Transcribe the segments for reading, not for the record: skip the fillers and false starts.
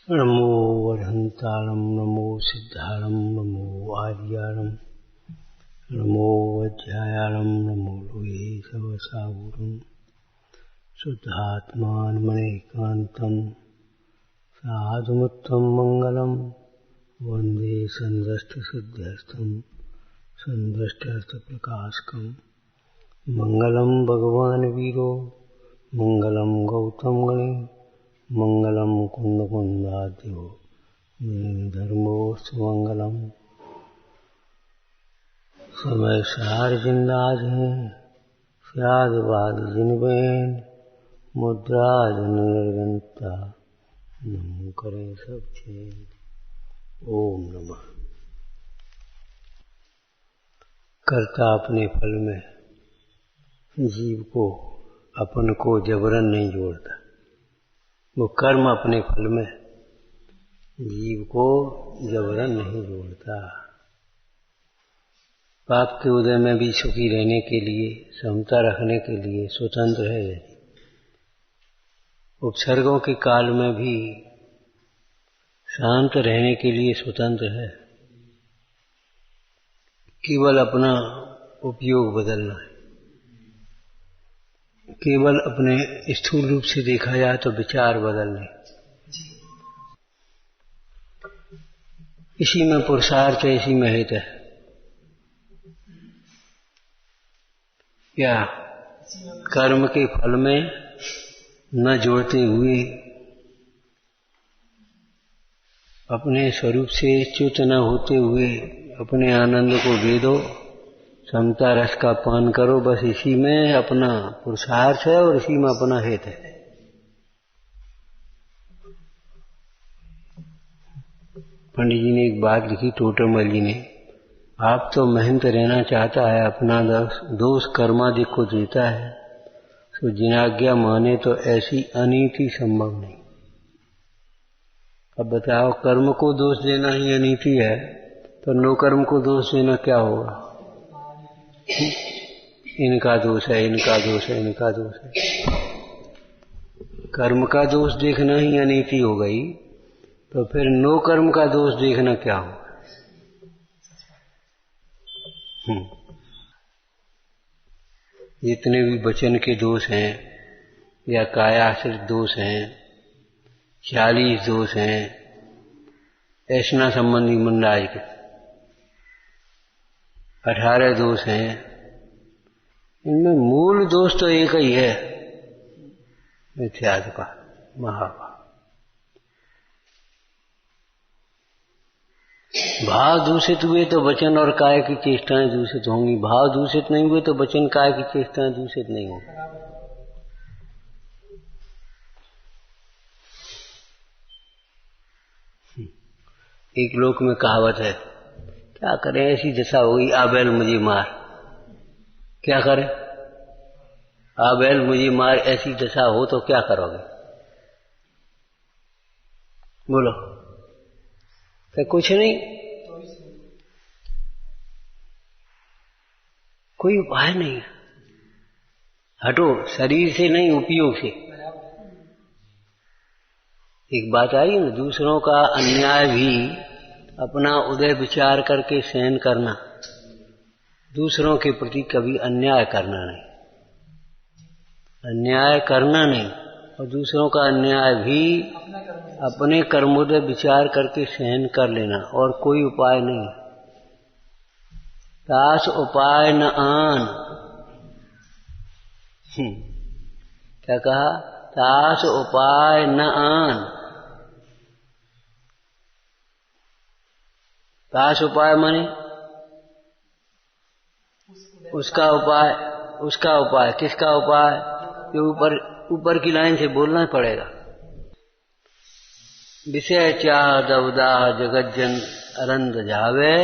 नमो वरहंतारं नमो सिद्धारं नमो आर्यारं नमो वज्रायारं नमो लोहे सवसागुरं शुद्धात्मानमनेकान्तं साधुमुत्तम मंगलम वंदे संदष्टसिद्ध्यर्थं संदष्टार्थप्रकाशकं मंगलम भगवान वीरो मंगलम गौतम गणे मंगलम कुंद कुंदाद्यो धर्मोस्तु मंगलम। समय सार जिंदाज हैं स्याद बाद जिनबैन मुद्रा जन निर्गंता नमो करें सब चैन। ओम नमः। कर्ता अपने फल में जीव को अपन को जबरन नहीं जोड़ता। वो कर्म अपने फल में जीव को जबरन नहीं जोड़ता। पाप के उदय में भी सुखी रहने के लिए, समता रखने के लिए स्वतंत्र है। उपसर्गों के काल में भी शांत रहने के लिए स्वतंत्र है। केवल अपना उपयोग बदलना है। केवल अपने स्थूल रूप से देखा जाए तो विचार बदलने, इसी में पुरुषार्थ है, इसी में हित है। क्या कर्म के फल में न जोड़ते हुए, अपने स्वरूप से च्युत न होते हुए अपने आनंद को दे दो, समता रस का पान करो। बस इसी में अपना पुरुषार्थ है और इसी में अपना हित है। पंडित जी ने एक बात लिखी, टोटरमल जी ने, आप तो मेहनत रहना चाहता है, अपना दोष कर्मादि को देता है, तो जिनाज्ञा माने तो ऐसी अनीति संभव नहीं। अब बताओ, कर्म को दोष देना ही अनीति है तो नो कर्म को दोष देना क्या होगा? इनका दोष है, इनका दोष है, इनका दोष है। कर्म का दोष देखना ही अनीति हो गई, तो फिर नो कर्म का दोष देखना क्या होगा? जितने भी वचन के दोष हैं या कायाश्रित दोष हैं, 40 दोष हैं, ऐसा संबंधी मंडाय के 18 दोष हैं। इनमें मूल दोष तो एक ही है, मिथ्यात्व का, महाभाव। भाव दूषित हुए तो वचन और काय की चेष्टाएं दूषित होंगी। भाव दूषित नहीं हुए तो वचन काय की चेष्टाएं दूषित नहीं होंगी। एक लोक में कहावत है, क्या करें ऐसी दशा हुई, आ बैल मुझे मार। क्या करें? आ बैल मुझे मार, ऐसी दशा हो तो क्या करोगे? बोलो। तो कुछ नहीं, कोई उपाय नहीं है। हटो, शरीर से नहीं, उपयोग से। एक बात आई ना, दूसरों का अन्याय भी अपना उदय विचार करके सहन करना, दूसरों के प्रति कभी अन्याय करना नहीं, अन्याय करना नहीं। और दूसरों का अन्याय भी अपने कर्मोदय विचार करके सहन कर लेना, और कोई उपाय नहीं। तास उपाय न आन। क्या कहा? तास उपाय न आन। तास उपाय माने उसका उपाय, उसका उपाय, किसका उपाय? ये ऊपर की लाइन से बोलना पड़ेगा। विषय चाह दवदा जगत जन अरंद जावे।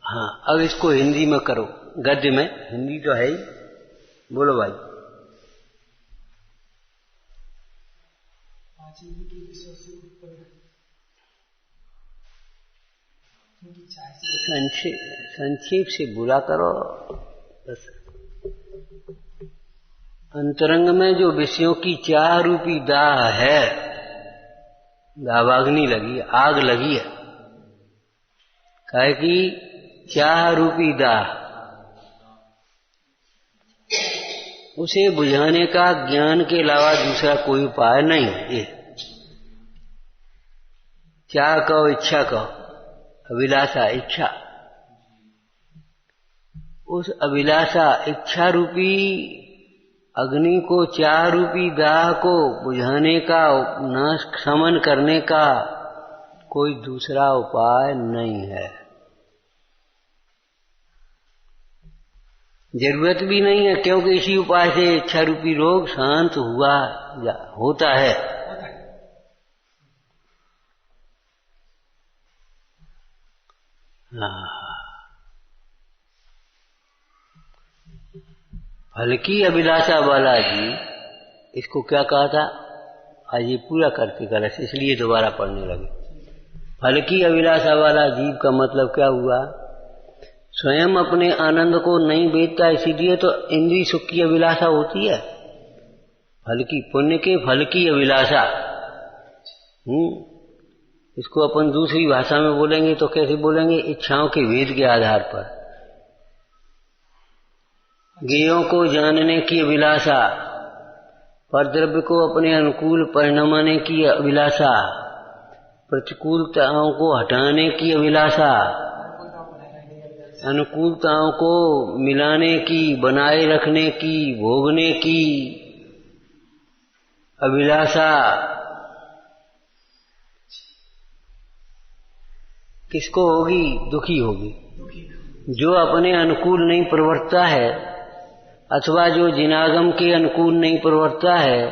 हाँ, अब इसको हिंदी में करो, गद्य में। हिंदी तो है ही, बोलो भाई। संक्षेप से बोला करो बस। अंतरंग में जो विषयों की चाह रूपी दाह है, दावाग्नि लगी, आग लगी है, काहे की चाह रूपी दाह, उसे बुझाने का ज्ञान के अलावा दूसरा कोई उपाय नहीं है। ये चाह कहो, इच्छा कहो, अभिलाषा, इच्छा, उस अभिलाषा इच्छा रूपी अग्नि को, चाह रूपी दाह को बुझाने का, नाश शमन करने का कोई दूसरा उपाय नहीं है। जरूरत भी नहीं है, क्योंकि इसी उपाय से इच्छा रूपी रोग शांत होता है। फल की अभिलाषा वाला जी, इसको क्या कहा था? आज ये पूरा करके कलश, इसलिए दोबारा पढ़ने लगे। फल की अभिलाषा वाला जीव का मतलब क्या हुआ? स्वयं अपने आनंद को नहीं बेचता, इसीलिए तो इंद्रिय सुख की अभिलाषा होती है। फल की, पुण्य के फल की अभिलाषा। इसको अपन दूसरी भाषा में बोलेंगे तो कैसे बोलेंगे? इच्छाओं के भेद के आधार पर। ज्ञेयों को जानने की अभिलाषा, परद्रव्य को अपने अनुकूल परिणमाने की अभिलाषा, प्रतिकूलताओं को हटाने की अभिलाषा, अनुकूलताओं को मिलाने की, बनाए रखने की, भोगने की अभिलाषा किसको होगी? दुखी होगी। जो अपने अनुकूल नहीं प्रवर्तता है, अथवा जो जिनागम के अनुकूल नहीं प्रवर्तता है,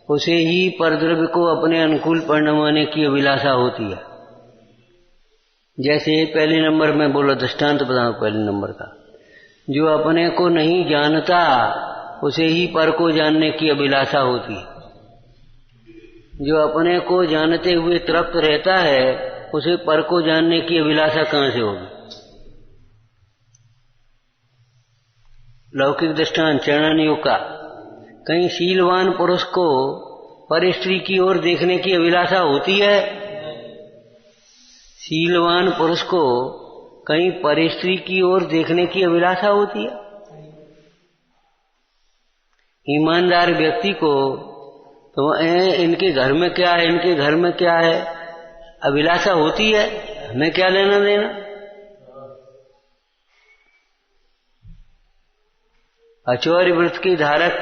उसे ही परद्रव्य को अपने अनुकूल परिणमाने की अभिलाषा होती है। जैसे पहले नंबर में बोला, दृष्टांत बताऊं पहले नंबर का, जो अपने को नहीं जानता उसे ही पर को जानने की अभिलाषा होती है। जो अपने को जानते हुए तृप्त रहता है, उसे पर को जानने की अभिलाषा कहां से होगी? लौकिक दृष्टांत चरणन योग का, कहीं शीलवान पुरुष को पर स्त्री की ओर देखने की अभिलाषा होती है? शीलवान पुरुष को कहीं पर स्त्री की ओर देखने की अभिलाषा होती है? ईमानदार व्यक्ति को तो इनके घर में क्या है, इनके घर में क्या है अभिलाषा होती है, हमें क्या लेना देना। अचौर्य व्रत के धारक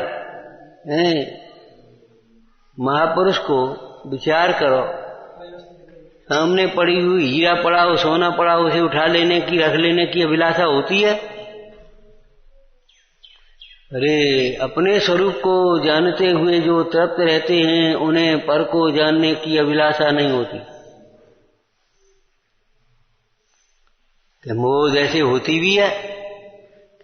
महापुरुष को विचार करो, सामने पड़ी हुई हीरा पड़ा हो, सोना पड़ा हो, उसे उठा लेने की, रख लेने की अभिलाषा होती है? अरे अपने स्वरूप को जानते हुए जो तृप्त रहते हैं, उन्हें पर को जानने की अभिलाषा नहीं होती। कि मोह जैसे होती भी है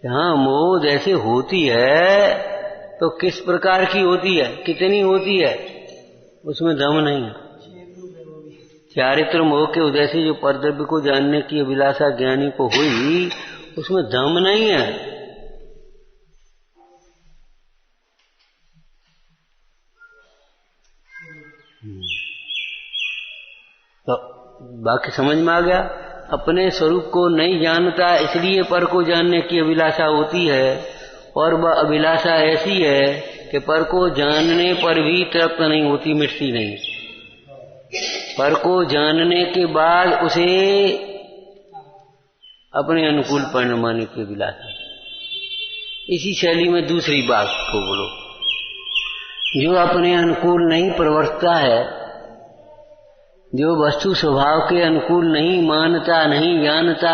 कि हाँ, मोह जैसे होती है तो किस प्रकार की होती है, कितनी होती है, उसमें दम नहीं है। चारित्र मोह के उदय से जो परद्रव्य को जानने की अभिलाषा ज्ञानी को हुई, उसमें दम नहीं है। तो बाकी समझ में आ गया? अपने स्वरूप को नहीं जानता, इसलिए पर को जानने की अभिलाषा होती है, और वह अभिलाषा ऐसी है कि पर को जानने पर भी तृप्त नहीं होती, मिटती नहीं। पर को जानने के बाद उसे अपने अनुकूल परिणमाने की अभिलाषा। इसी शैली में दूसरी बात को बोलो, जो अपने अनुकूल नहीं प्रवर्तता है, जो वस्तु स्वभाव के अनुकूल नहीं मानता, नहीं जानता,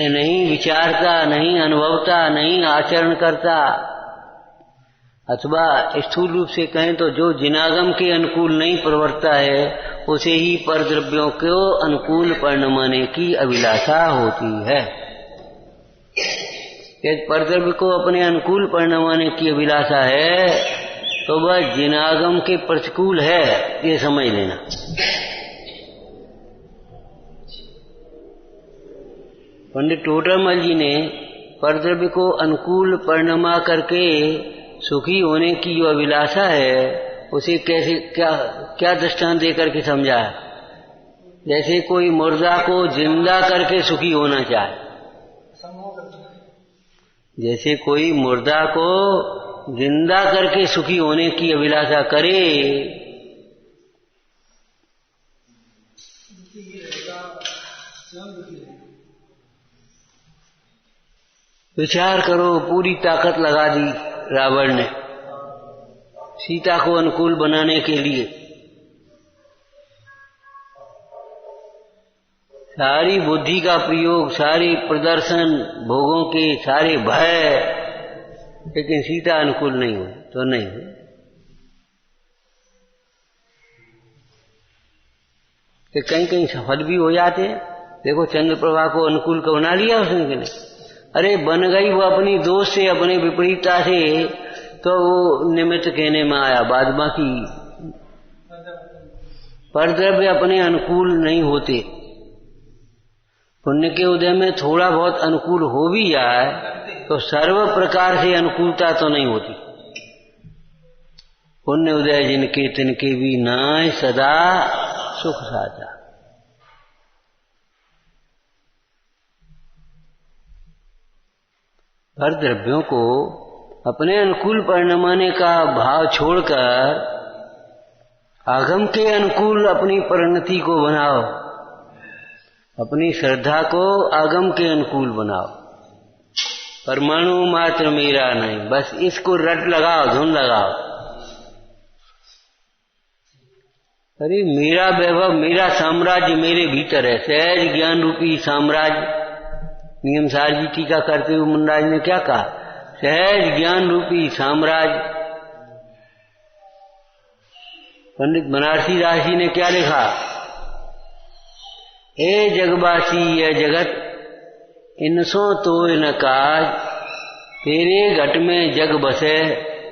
नहीं विचारता, नहीं अनुभवता, नहीं आचरण करता, अथवा स्थूल रूप से कहें तो जो जिनागम के अनुकूल नहीं प्रवर्तता है, उसे ही पर द्रव्यों को अनुकूल परिणमाने की अभिलाषा होती है। यदि पर द्रव्य को अपने अनुकूल परिणमाने की अभिलाषा है तो वह जिनागम के प्रतिकूल है, ये समझ लेना। पंडित टोडरमल जी ने परद्रव्य को अनुकूल परिणमा करके सुखी होने की जो अभिलाषा है उसे कैसे क्या क्या दृष्टांत देकर के समझाया। जैसे कोई मुर्दा को जिंदा करके सुखी होना चाहे, जैसे कोई मुर्दा को जिंदा करके सुखी होने की अभिलाषा करे, विचार करो, पूरी ताकत लगा दी रावण ने सीता को अनुकूल बनाने के लिए, सारी बुद्धि का प्रयोग, सारी प्रदर्शन, भोगों के सारे भय, लेकिन सीता अनुकूल नहीं हुई तो नहीं हुई। तो कहीं कहीं सफल भी हो जाते हैं। देखो चंद्रप्रभा को अनुकूल को बना लिया उसने कि नहीं? अरे बन गई वो अपनी दोष से, अपने विपरीतता से, तो वो निमित्त कहने में आया। बाद बाकी परद्रव्य अपने अनुकूल नहीं होते। पुण्य के उदय में थोड़ा बहुत अनुकूल हो भी जाए तो सर्व प्रकार से अनुकूलता तो नहीं होती। पुण्य उदय जिनके तिनके भी नाय सदा सुख साजा। परद्रव्यों को अपने अनुकूल परिणमाने का भाव छोड़कर आगम के अनुकूल अपनी परिणति को बनाओ, अपनी श्रद्धा को आगम के अनुकूल बनाओ। परमाणु मात्र मेरा नहीं, बस इसको रट लगाओ, धुन लगाओ। अरे मेरा वैभव, मेरा साम्राज्य मेरे भीतर है। सहज ज्ञान रूपी साम्राज्य। नियम सार जी टीका करते हुए मुंडाज ने क्या कहा? सहज ज्ञान रूपी साम्राज्य। पंडित बनारसी दास जी ने क्या लिखा? ए जगबासी ये जगत इनसो तोय न काज, तेरे घट में जग बसे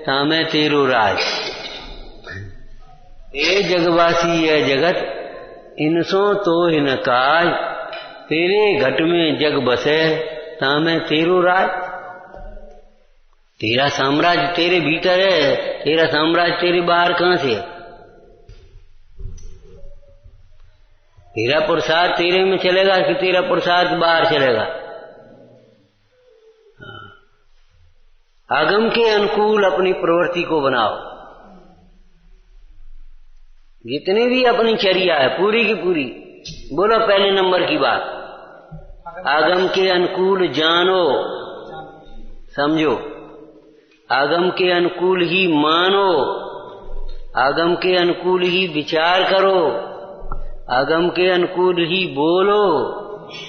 तामे तेरो राज। ए जगवासी ये जगत इनसो तोय न काज, तेरे घट में जग बसे तामे तेरो राज। तेरा साम्राज्य तेरे भीतर है, तेरा साम्राज्य तेरे बाहर कहां से है? तेरा पुरुषार्थ तेरे में चलेगा कि तेरा पुरुषार्थ बाहर चलेगा? आगम के अनुकूल अपनी प्रवृत्ति को बनाओ। जितनी भी अपनी चर्या है पूरी की पूरी, बोलो पहले नंबर की बात, आगम के अनुकूल जानो, समझो, आगम के अनुकूल ही मानो, आगम के अनुकूल ही विचार करो, आगम के अनुकूल ही बोलो,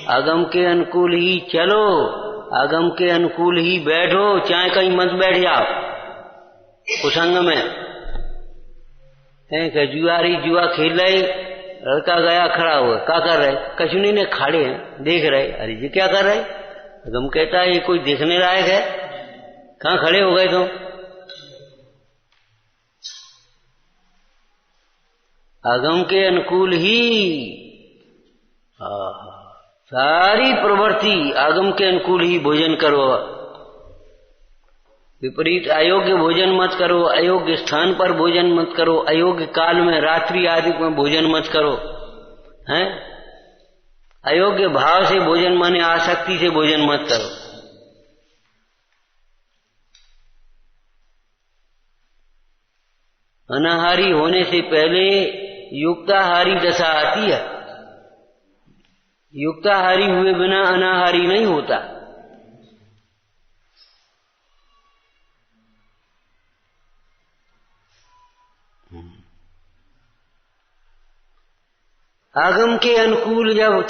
आगम के अनुकूल ही चलो, आगम के अनुकूल ही बैठो। चाहे कहीं मत बैठ जाओ कुसंग में है कि जुआरी जुआ खेल रहे, लड़का गया खड़ा हुआ, क्या कर रहे? कचुनी ने खड़े हैं, देख रहे। अरे जी क्या कर रहे? आगम कहता है ये कोई देखने लायक है? कहाँ खड़े हो गए तुम? आगम के अनुकूल ही सारी प्रवृत्ति आगम के अनुकूल ही भोजन करो। विपरीत अयोग्य भोजन मत करो, अयोग्य स्थान पर भोजन मत करो, अयोग्य काल में रात्रि आदि में भोजन मत करो, हैं? अयोग्य भाव से भोजन माने आसक्ति से भोजन मत करो। अनाहारी होने से पहले युक्ताहारी दशा आती है। युक्ताहारी हुए बिना अनाहारी नहीं होता। आगम के अनुकूल जब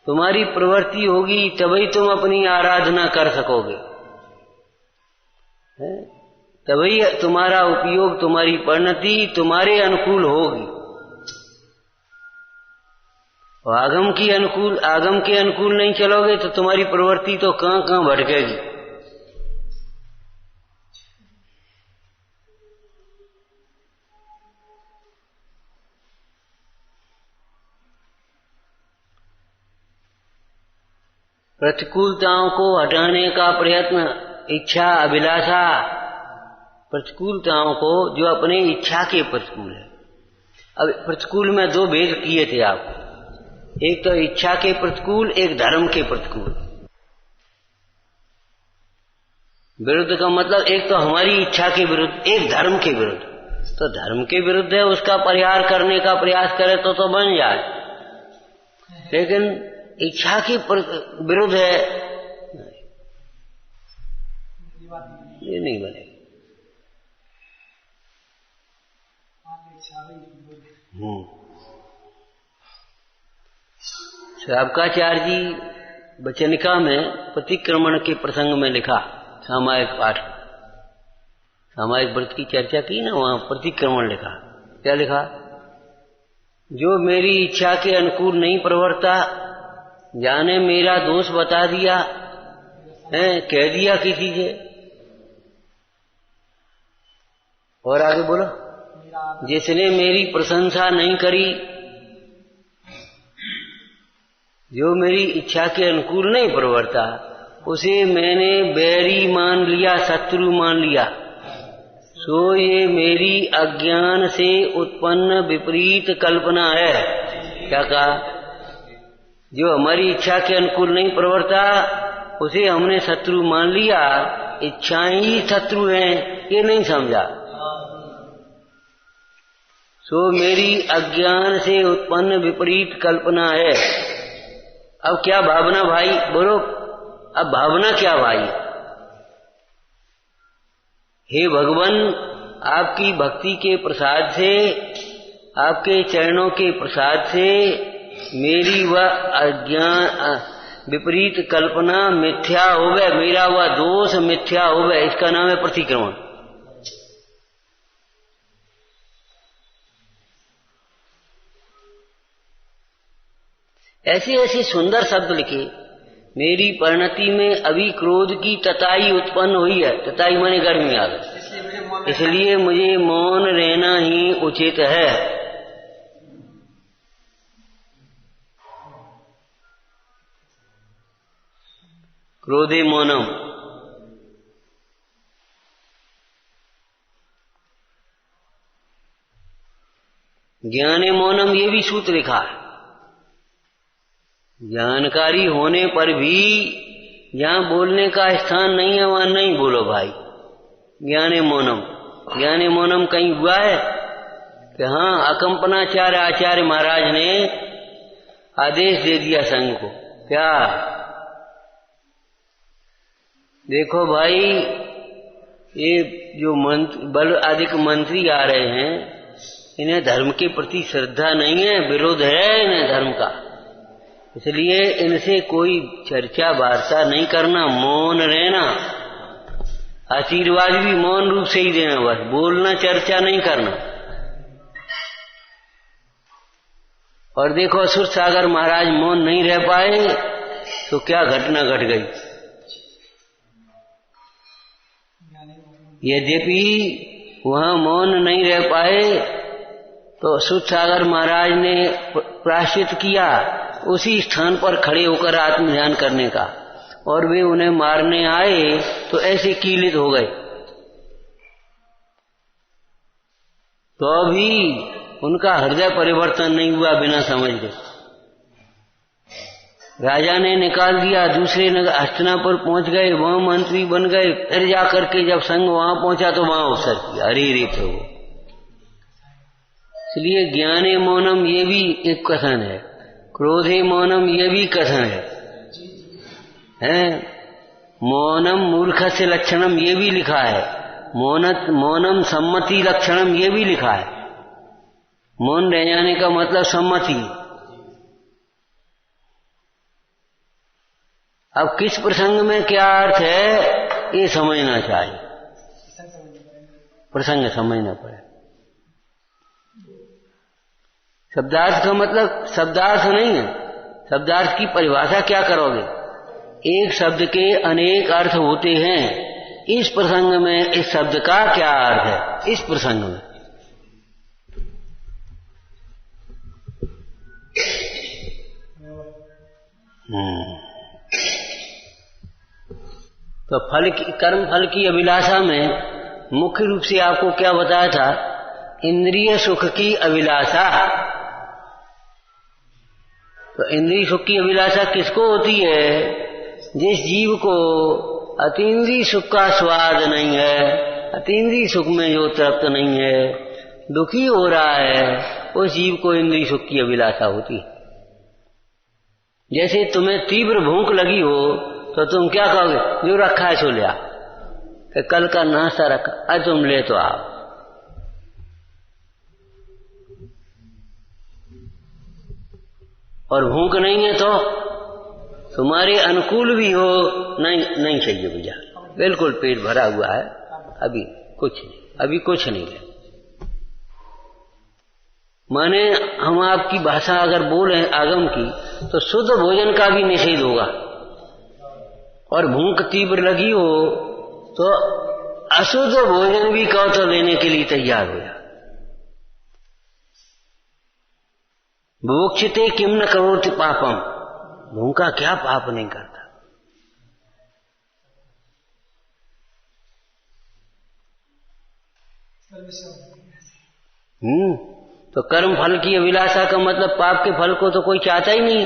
तुम्हारी प्रवृत्ति होगी तभी तुम अपनी आराधना कर सकोगे, तभी तुम्हारा उपयोग, तुम्हारी परिणति तुम्हारे अनुकूल होगी। और आगम के अनुकूल नहीं चलोगे तो तुम्हारी प्रवृत्ति तो कहां कहां भटकेगी। प्रतिकूलताओं को हटाने का प्रयत्न, इच्छा, अभिलाषा, प्रतिकूलताओं को जो अपने इच्छा के प्रतिकूल है। अब प्रतिकूल में दो भेद किए थे आप, एक तो इच्छा के प्रतिकूल, एक धर्म के प्रतिकूल। विरुद्ध का मतलब एक तो हमारी इच्छा के विरुद्ध, एक धर्म के विरुद्ध। तो धर्म के विरुद्ध है, उसका परिहार करने का प्रयास करे तो बन जाए, लेकिन इच्छा के विरुद्ध है, ये नहीं बनेगा। श्रावकाचार्य जी वचनिका में प्रतिक्रमण के प्रसंग में लिखा, सामायिक पाठ, सामायिक व्रत की चर्चा की ना, वहां प्रतिक्रमण लिखा। क्या लिखा? जो मेरी इच्छा के अनुकूल नहीं प्रवर्ता, जाने मेरा दोष बता दिया है, कह दिया किसी से। और आगे बोलो, जिसने मेरी प्रशंसा नहीं करी, जो मेरी इच्छा के अनुकूल नहीं प्रवर्ता, उसे मैंने बैरी मान लिया, शत्रु मान लिया। सो ये मेरी अज्ञान से उत्पन्न विपरीत कल्पना है। क्या कहा? जो हमारी इच्छा के अनुकूल नहीं प्रवर्ता, उसे हमने शत्रु मान लिया। इच्छाएं ही शत्रु हैं, ये नहीं समझा। सो मेरी अज्ञान से उत्पन्न विपरीत कल्पना है। अब क्या भावना भाई? बोलो, अब भावना क्या भाई? हे भगवान, आपकी भक्ति के प्रसाद से, आपके चरणों के प्रसाद से मेरी वह अज्ञान विपरीत कल्पना मिथ्या हो गए, मेरा वह दोष मिथ्या हो गए। इसका नाम है प्रतिक्रमण। ऐसे ऐसे सुंदर शब्द लिखे। मेरी परिणति में अभी क्रोध की तताई उत्पन्न हुई है। तताई माने गर्मी आ गई, इसलिए मुझे मौन रहना ही उचित है। क्रोधे मौनम। ज्ञाने मौनम, ये भी सूत्र लिखा है। जानकारी होने पर भी जहां बोलने का स्थान नहीं है वहां नहीं बोलो भाई। ज्ञाने मौनम, ज्ञाने मौनम कहीं हुआ है कि हाँ अकंपनाचार्य आचार्य महाराज ने आदेश दे दिया संघ को? क्या देखो भाई, ये जो बल अधिक मंत्री आ रहे हैं, इन्हें धर्म के प्रति श्रद्धा नहीं है, विरोध है इन्हें धर्म का, इसलिए इनसे कोई चर्चा वार्ता नहीं करना, मौन रहना। आशीर्वाद भी मौन रूप से ही देना, बस बोलना, चर्चा नहीं करना। और देखो असुर सागर महाराज मौन नहीं रह पाए तो क्या घटना घट गई। यद्यपि वहां मौन नहीं रह पाए तो असुर सागर महाराज ने प्रायश्चित किया उसी स्थान पर खड़े होकर आत्मध्यान करने का, और वे उन्हें मारने आए तो ऐसे कीलित हो गए। तो भी उनका हृदय परिवर्तन नहीं हुआ, बिना समझ के राजा ने निकाल दिया। दूसरे नगर हस्तिनापुर पहुंच गए, वहां मंत्री बन गए। फिर जाकर के जब संघ वहां पहुंचा तो वहां अवसर किया। अरे रे प्रभु! इसलिए ज्ञाने मौनम ये भी एक कथन है, क्रोधे मौनम ये भी कथन है। मौनम मूर्खस्य लक्षणम ये भी लिखा है, मौनम सम्मति लक्षणम ये भी लिखा है। मौन रह जाने का मतलब सम्मति। अब किस प्रसंग में क्या अर्थ है ये समझना चाहिए, प्रसंग समझना पड़े। शब्दार्थ का मतलब शब्दार्थ नहीं है, शब्दार्थ की परिभाषा क्या करोगे? एक शब्द के अनेक अर्थ होते हैं। इस प्रसंग में इस शब्द का क्या अर्थ है? इस प्रसंग में तो कर्म फल की अभिलाषा में मुख्य रूप से आपको क्या बताया था? इंद्रिय सुख की अभिलाषा। तो इंद्रिय सुख की अभिलाषा किसको होती है? जिस जीव को अतीन्द्रिय सुख का स्वाद नहीं है, अतीन्द्रिय सुख में जो तृप्त नहीं है, दुखी हो रहा है, उस जीव को इंद्रिय सुख की अभिलाषा होती है। जैसे तुम्हें तीव्र भूख लगी हो तो तुम क्या कहोगे? जो रखा है सो ले आ, कल का नाश्ता रखा, आज तुम ले तो आओ। और भूख नहीं है तो तुम्हारे अनुकूल भी हो, नहीं चाहिए भैया, बिल्कुल पेट भरा हुआ है, अभी कुछ नहीं है। माने हम आपकी भाषा अगर बोले आगम की तो शुद्ध भोजन का भी निषेध होगा, और भूख तीव्र लगी हो तो अशुद्ध भोजन भी कहो तो लेने के लिए तैयार हो जा। बुभुक्षिते किम न करोति पापम, भूखा क्या पाप नहीं करता। तो कर्म फल की अभिलाषा का मतलब पाप के फल को तो कोई चाहता ही नहीं।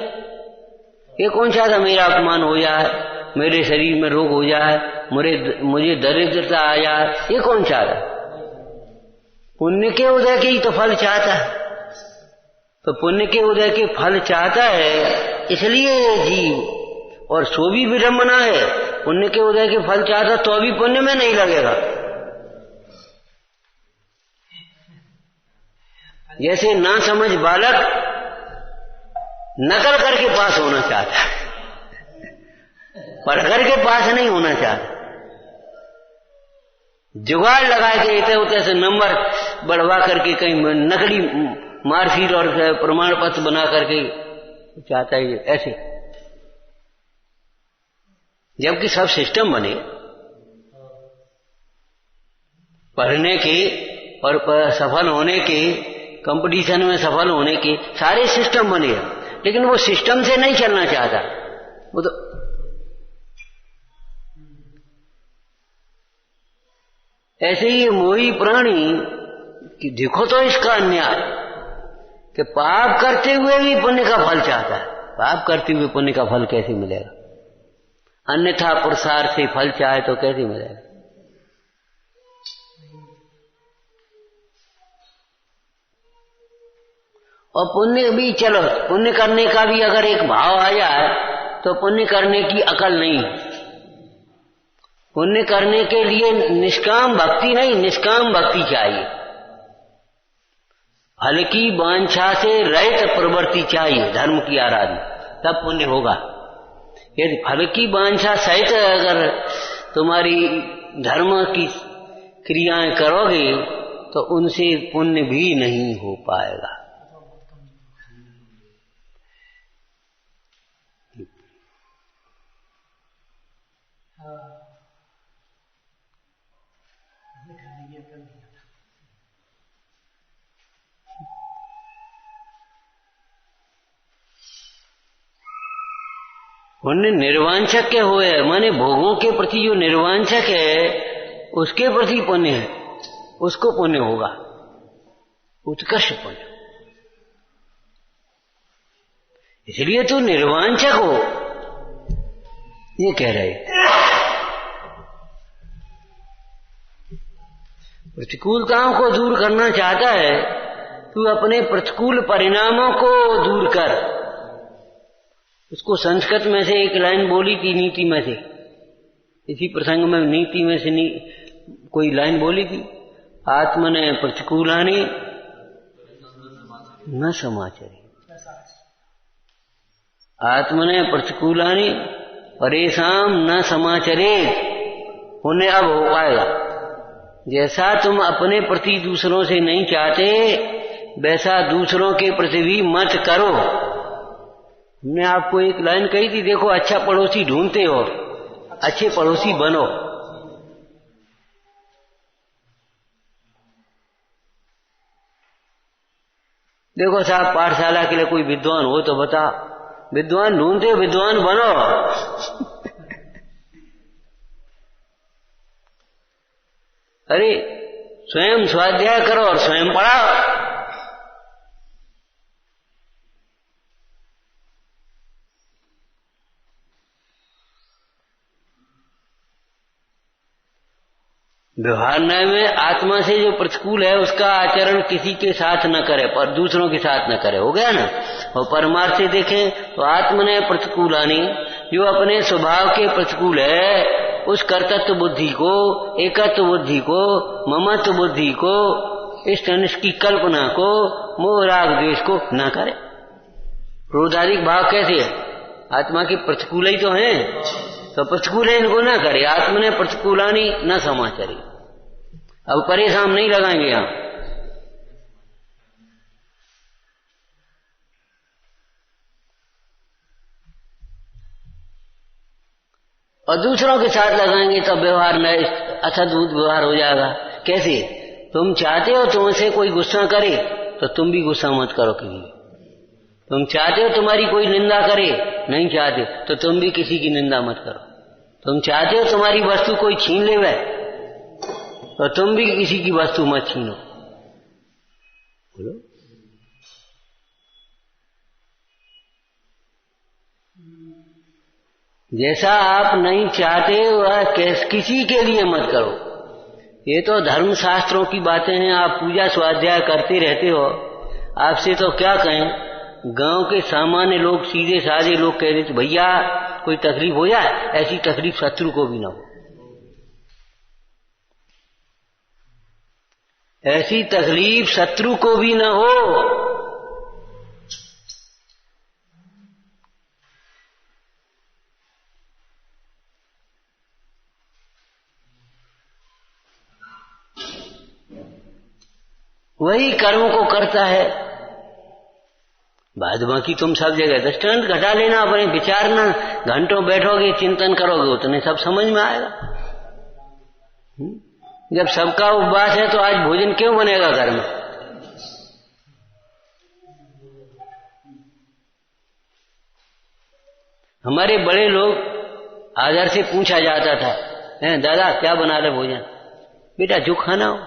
ये कौन चाहता मेरा अपमान हो जाए, मेरे शरीर में रोग हो जाए, मुझे दरिद्रता आ जाए, ये कौन चाहता? पुण्य के उदय के ही तो फल चाहता है। तो पुण्य के उदय के फल चाहता है, इसलिए ये जीव, और सो भी विडंबना है, पुण्य के उदय के फल चाहता तो भी पुण्य में नहीं लगेगा। जैसे ना समझ बालक नकल करके पास होना चाहता है, पढ़कर के पास नहीं होना चाहता। जुगाड़ लगा के इतने उतने से नंबर बढ़वा करके कहीं नकली मार्कशीट और प्रमाण पत्र बना करके चाहता है ऐसे। जबकि सब सिस्टम बने पढ़ने के और सफल होने के, कंपटीशन में सफल होने के सारे सिस्टम बने, लेकिन वो सिस्टम से नहीं चलना चाहता। वो तो ऐसे ही मोही प्राणी कि देखो तो इसका अन्याय कि पाप करते हुए भी पुण्य का फल चाहता है। पाप करते हुए पुण्य का फल कैसे मिलेगा? अन्यथा पुरुषार्थ से फल चाहे तो कैसे मिलेगा? और पुण्य भी, चलो पुण्य करने का भी अगर एक भाव आ जाए तो पुण्य करने की अकल नहीं। पुण्य करने के लिए निष्काम भक्ति नहीं, निष्काम भक्ति चाहिए। फल की वांछा से रहित प्रवृत्ति चाहिए, धर्म की आराधना, तब पुण्य होगा। यदि फल की वांछा सहित अगर तुम्हारी धर्म की क्रियाएं करोगे तो उनसे पुण्य भी नहीं हो पाएगा। पुण्य निर्वांछक के हुए, माने भोगों के प्रति जो निर्वांछक है उसके प्रति पुण्य है, उसको पुण्य होगा, उत्कृष्ट पुण्य। इसलिए तो निर्वांछक हो, ये कह रहे। प्रतिकूलताओं को दूर करना चाहता है, तू अपने प्रतिकूल परिणामों को दूर कर। उसको संस्कृत में से एक लाइन बोली थी, नीति में से, इसी प्रसंग में नीति में से कोई लाइन बोली थी, आत्मने प्रतिकूलानि न समाचरे, आत्मने प्रतिकूलानि परेशान न समाचरे। पुण्य अब हो पाएगा। जैसा तुम अपने प्रति दूसरों से नहीं चाहते वैसा दूसरों के प्रति भी मत करो। हमने आपको एक लाइन कही थी, देखो अच्छा पड़ोसी ढूंढते हो, अच्छे पड़ोसी बनो। देखो साहब, पाठशाला के लिए कोई विद्वान हो तो बता, विद्वान ढूंढते हो, विद्वान बनो। अरे स्वयं स्वाध्याय करो और स्वयं पढ़ाओ। व्यवहार न्याय में आत्मा से जो प्रतिकूल है उसका आचरण किसी के साथ न करे, पर दूसरों के साथ न करे, हो गया ना। और परमार्थ से देखें तो आत्मने प्रतिकूलानी, जो अपने स्वभाव के प्रतिकूल है उस कर्तत्व बुद्धि को, एकत्व बुद्धि को, ममत्व बुद्धि को, इष्ट अनिष्ट की कल्पना को, मोह राग द्वेष को न करे। क्रोधाधिक भाव कैसे है? आत्मा के प्रतिकूल ही तो हैं, तो प्रतिकूल है इनको ना करे। आत्मने प्रतिकूलानी न समाचारी। अब परेशान नहीं लगाएंगे यहां। और दूसरों के साथ लगाएंगे तो व्यवहार में असद्भुत व्यवहार हो जाएगा। कैसे? तुम चाहते हो तुमसे कोई गुस्सा करे तो तुम भी गुस्सा मत करो किसी। तुम चाहते हो तुम्हारी कोई निंदा करे, नहीं चाहते तो तुम भी किसी की निंदा मत करो। तुम चाहते हो तुम्हारी वस्तु कोई छीन ले तो तुम भी किसी की वस्तु मत छीनो। बोलो। जैसा आप नहीं चाहते वह किसी के लिए मत करो। ये तो धर्म शास्त्रों की बातें हैं। आप पूजा स्वाध्याय करते रहते हो, आपसे तो क्या कहें, गांव के सामान्य लोग, सीधे साधे लोग कह देते भैया कोई तकलीफ हो जाए, ऐसी तकलीफ शत्रु को भी ना हो, ऐसी तकलीफ शत्रु को भी ना हो। वही कर्म को करता है। बाद बाकी तुम सब जगह दृष्टांत घटा लेना, अपने विचारना, घंटों बैठोगे चिंतन करोगे उतने सब समझ में आएगा। जब सबका उपवास है तो आज भोजन क्यों बनेगा घर में? हमारे बड़े लोग आदर से पूछा जाता था, दादा क्या बना रहे भोजन? बेटा जो खाना हो।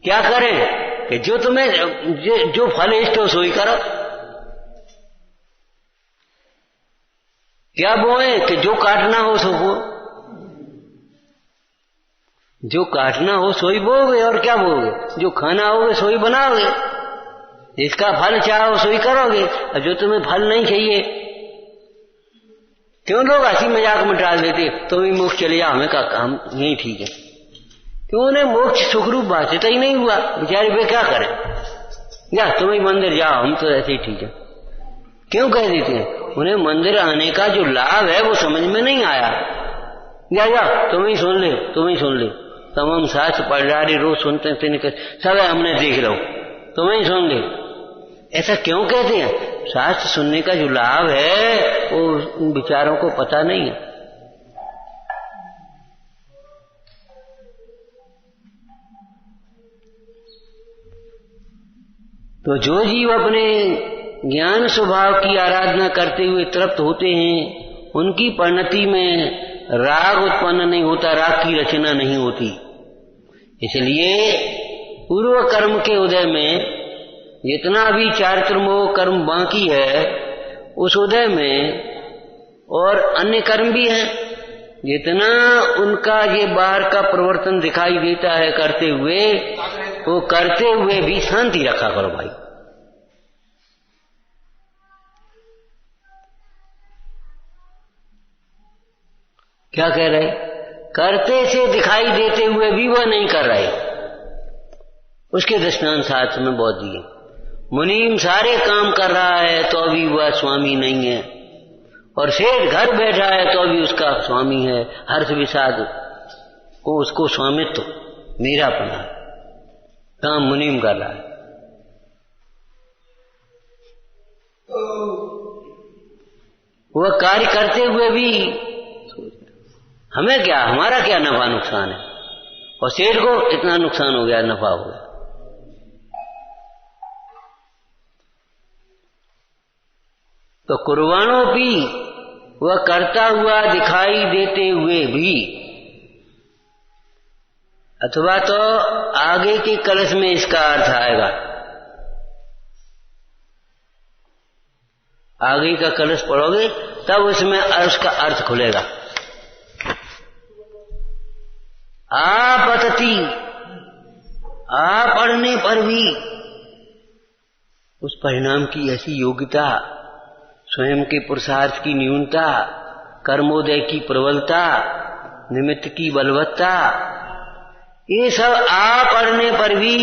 क्या करें कि जो तुम्हें जो फल इष्ट हो सोई करो। क्या बोए कि जो काटना हो सो बो, जो काटना हो सोई बोगे, और क्या बोगे? जो खाना होगे सोई बनाओगे, इसका फल चाहो सोई करोगे। और जो तुम्हें फल नहीं चाहिए, क्यों लोग हंसी मजाक में टाल देते, तुम ही मोक्ष चले जाओ, हमें का काम यही ठीक है। क्यों उन्हें मोक्ष सुखरूप बात ही नहीं हुआ, बेचारे वे क्या करें? या तुम ही मंदिर जाओ, हम तो ऐसे ही ठीक है। क्यों कह देते हैं? उन्हें मंदिर आने का जो लाभ है वो समझ में नहीं आया। जा तुम ही सुन ले, तुम ही सुन ले, तमाम शास्त्र पढ़ रहा रोज सुनते सब है, हमने देख लो, तुम ही सुन ले। ऐसा क्यों कहते हैं? शास्त्र सुनने का जो लाभ है वो उन विचारों को पता नहीं है। तो जो जीव अपने ज्ञान स्वभाव की आराधना करते हुए तृप्त होते हैं, उनकी परिणति में राग उत्पन्न नहीं होता, राग की रचना नहीं होती। इसलिए पूर्व कर्म के उदय में जितना भी चारित्रमोह कर्म बाकी है, उस उदय में और अन्य कर्म भी हैं, जितना उनका ये बाहर का प्रवर्तन दिखाई देता है करते हुए, वो करते हुए भी शांति रखा करो भाई। क्या कह रहे? करते से दिखाई देते हुए भी वह नहीं कर रहे। उसके दृष्टांत शास्त्र में बहुत दिए। मुनीम सारे काम कर रहा है तो अभी वह स्वामी नहीं है, और सेठ घर बैठा है तो अभी उसका स्वामी है। हर्ष विषाद को उसको स्वामित्व मेरा पना, काम मुनीम कर रहा है। वह कार्य करते हुए भी हमें क्या, हमारा क्या नफा नुकसान है, और शेर को इतना नुकसान हो गया, नफा हो गया। तो कुर्बानों भी वह करता हुआ दिखाई देते हुए भी, अथवा तो आगे के कलश में इसका अर्थ आएगा। आगे का कलश पढ़ोगे तब उसमें उसका अर्थ खुलेगा। आपतति, आ पढ़ने पर भी उस परिणाम की ऐसी योग्यता, स्वयं के पुरुषार्थ की न्यूनता, कर्मोदय की प्रबलता, निमित्त की बलवत्ता, ये सब आ पढ़ने पर भी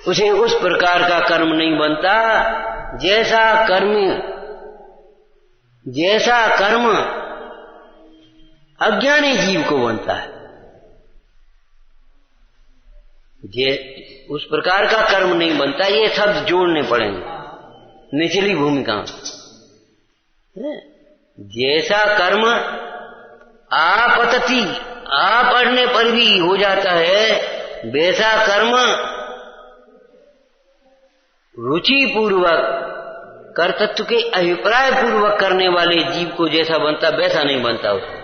उसे उस प्रकार का कर्म नहीं बनता जैसा कर्म अज्ञानी जीव को बनता है। उस प्रकार का कर्म नहीं बनता। ये शब्द जोड़ने पड़ेंगे निचली भूमिका में। जैसा कर्म आपतति, आ पढ़ने पर भी हो जाता है, वैसा कर्म रुचि पूर्वक, कर्तृत्व के अभिप्राय पूर्वक करने वाले जीव को जैसा बनता वैसा नहीं बनता उसको।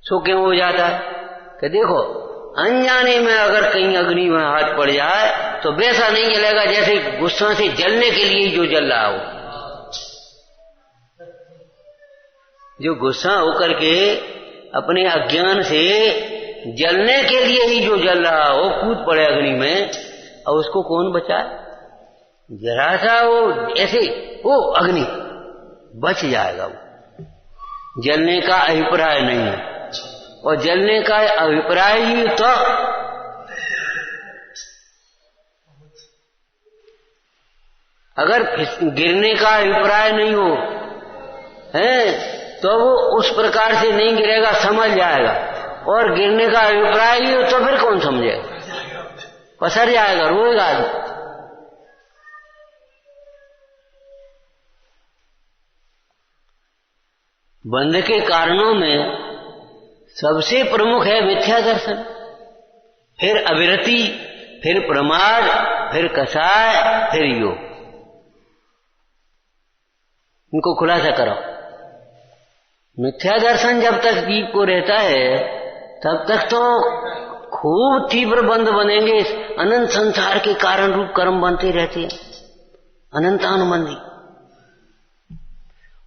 सो क्यों हो जाता है कि देखो अनजाने में अगर कहीं अग्नि में हाथ पड़ जाए तो वैसा नहीं जलेगा जैसे गुस्सा से जलने के लिए जो जल रहा हो। जो गुस्सा होकर के अपने अज्ञान से जलने के लिए ही जो जल रहा हो कूद पड़े अग्नि में, और उसको कौन बचाए? जरा सा वो ऐसे वो अग्नि बच जाएगा। वो जलने का अभिप्राय नहीं है, और जलने का अभिप्राय ही तो अगर गिरने का अभिप्राय नहीं हो है तो वो उस प्रकार से नहीं गिरेगा, समझ जाएगा। और गिरने का अभिप्राय ही हो तो फिर कौन समझेगा? पसर जाएगा, रोएगा। बंध के कारणों में सबसे प्रमुख है मिथ्या दर्शन, फिर अविरति, फिर प्रमाद, फिर कषाय, फिर योग। इनको खुलासा करो। मिथ्या दर्शन जब तक जीव को रहता है तब तक तो खूब तीव्र बंध बनेंगे। अनंत संसार के कारण रूप कर्म बनते रहते हैं, अनंतानुबंधी।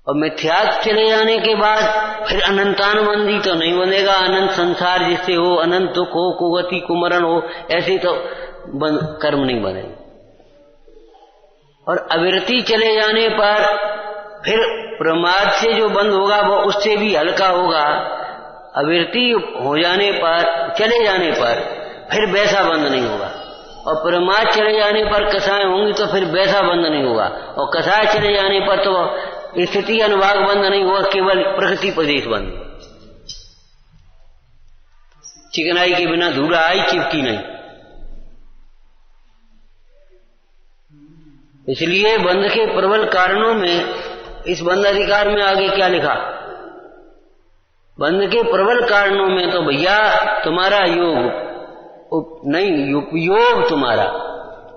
और मिथ्या चले जाने के बाद फिर अनंतानुबंधी तो नहीं बनेगा। अनंत संसार जिससे हो, अनंत दुख हो, कुगति कुमरण हो, ऐसे तो कर्म नहीं बनेगा। और अविरति चले जाने पर फिर प्रमाद से जो बंध होगा वो उससे भी हल्का होगा। अविरति हो जाने पर, चले जाने पर फिर वैसा बंध नहीं होगा। और प्रमाद चले जाने पर कषाय होंगी तो फिर वैसा बंध नहीं होगा। और कषाय चले जाने पर तो स्थिति अनुभाग बंध नहीं हुआ, केवल प्रकृति प्रदेश बंध। चिकनाई के बिना धूला आई चिपकी नहीं। इसलिए बंध के प्रबल कारणों में इस बंध अधिकार में आगे क्या लिखा? बंध के प्रबल कारणों में तो भैया तुम्हारा योग नहीं, उपयोग तुम्हारा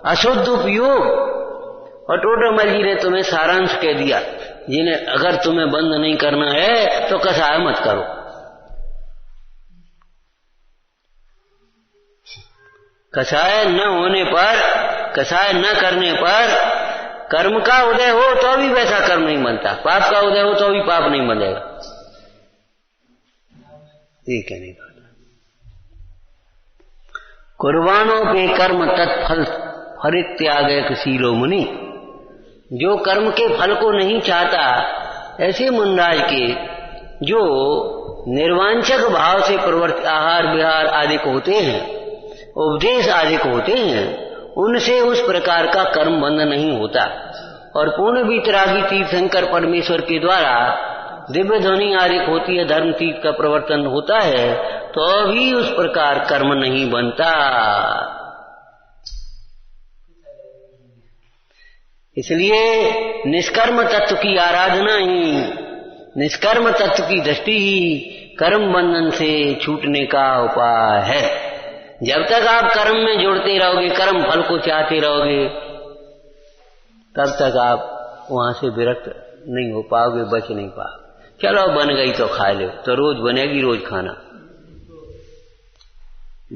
अशुद्ध उपयोग। और टोटोमल जी ने तुम्हें सारांश कह दिया, जिन्हें अगर तुम्हें बंद नहीं करना है तो कषाय मत करो। कषाय न होने पर, कषाय न करने पर कर्म का उदय हो तो भी वैसा कर्म नहीं बनता, पाप का उदय हो तो भी पाप नहीं बनेगा। ये कहने का कुर्बानों पे कर्म तत्फल फलित्याग शीलो मुनि। जो कर्म के फल को नहीं चाहता, ऐसे मुनराज के जो निर्वांचक भाव से प्रवृत्त आहार विहार आदि को होते हैं, उपदेश आदि को होते हैं, उनसे उस प्रकार का कर्म बंध नहीं होता। और पूर्ण वितरागी तीर्थंकर परमेश्वर के द्वारा दिव्य ध्वनि आदि होती है, धर्म तीर्थ का प्रवर्तन होता है, तो भी उस प्रकार कर्म नहीं बनता। इसलिए निष्कर्म तत्व की आराधना ही, निष्कर्म तत्व की दृष्टि ही कर्म बंधन से छूटने का उपाय है। जब तक आप कर्म में जुड़ते रहोगे, कर्म फल को चाहते रहोगे, तब तक आप वहां से विरक्त नहीं हो पाओगे, बच नहीं पाओगे। चलो बन गई तो खा लो, तो रोज बनेगी, रोज खाना।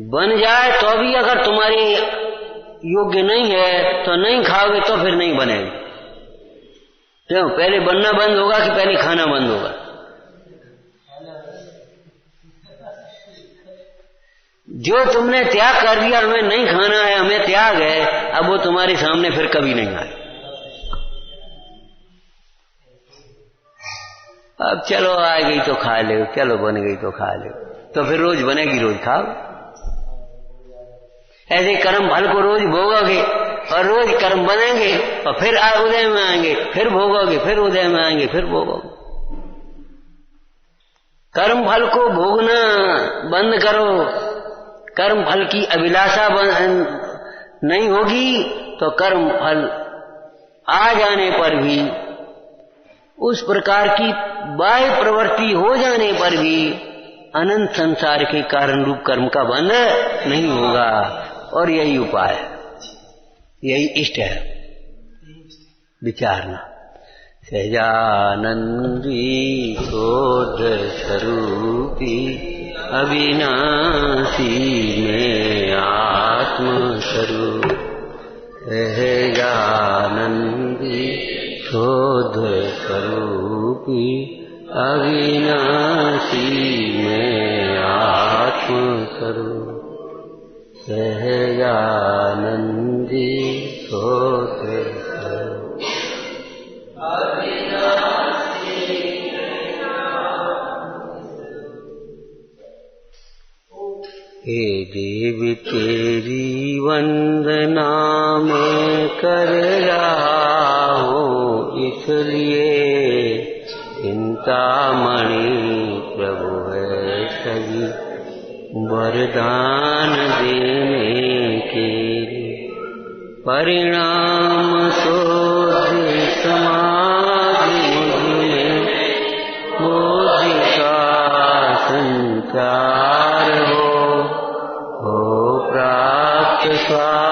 बन जाए तो भी अगर तुम्हारे योग्य नहीं है तो नहीं खाओगे, तो फिर नहीं बनेगी। क्यों? पहले बनना बंद होगा कि पहले खाना बंद होगा? जो तुमने त्याग कर दिया, हमें नहीं खाना है, हमें त्याग है, अब वो तुम्हारे सामने फिर कभी नहीं आए। अब चलो आ गई तो खा लो, चलो बन गई तो खा लो, तो फिर रोज बनेगी, रोज खाओ। ऐसे कर्म फल को रोज भोगोगे और रोज कर्म बनेंगे और फिर उदय में आएंगे, फिर भोगोगे, फिर उदय में आएंगे, फिर भोगोगे। कर्म फल को भोगना बंद करो। कर्म फल की अभिलाषा नहीं होगी तो कर्म फल आ जाने पर भी, उस प्रकार की बाह्य प्रवृत्ति हो जाने पर भी अनंत संसार के कारण रूप कर्म का बंध नहीं होगा। और यही उपाय है, यही इष्ट है विचारना। सहजानंदी शोध स्वरूपी अविनाशी में आत्मस्वरूप। सहजानंदी शोध स्वरूपी अविनाशी में आत्मस्वरूप। सहजानंदी शोध स्वरूप अविनाशी। हे देवी तेरी वंदना मैं कर रहा हूँ, इसलिए चिंतामणि प्रभु है सभी वरदान देने के लिए। परिणाम शोध समाज मुझमें बोधि का संचार हो प्राप्त स्वा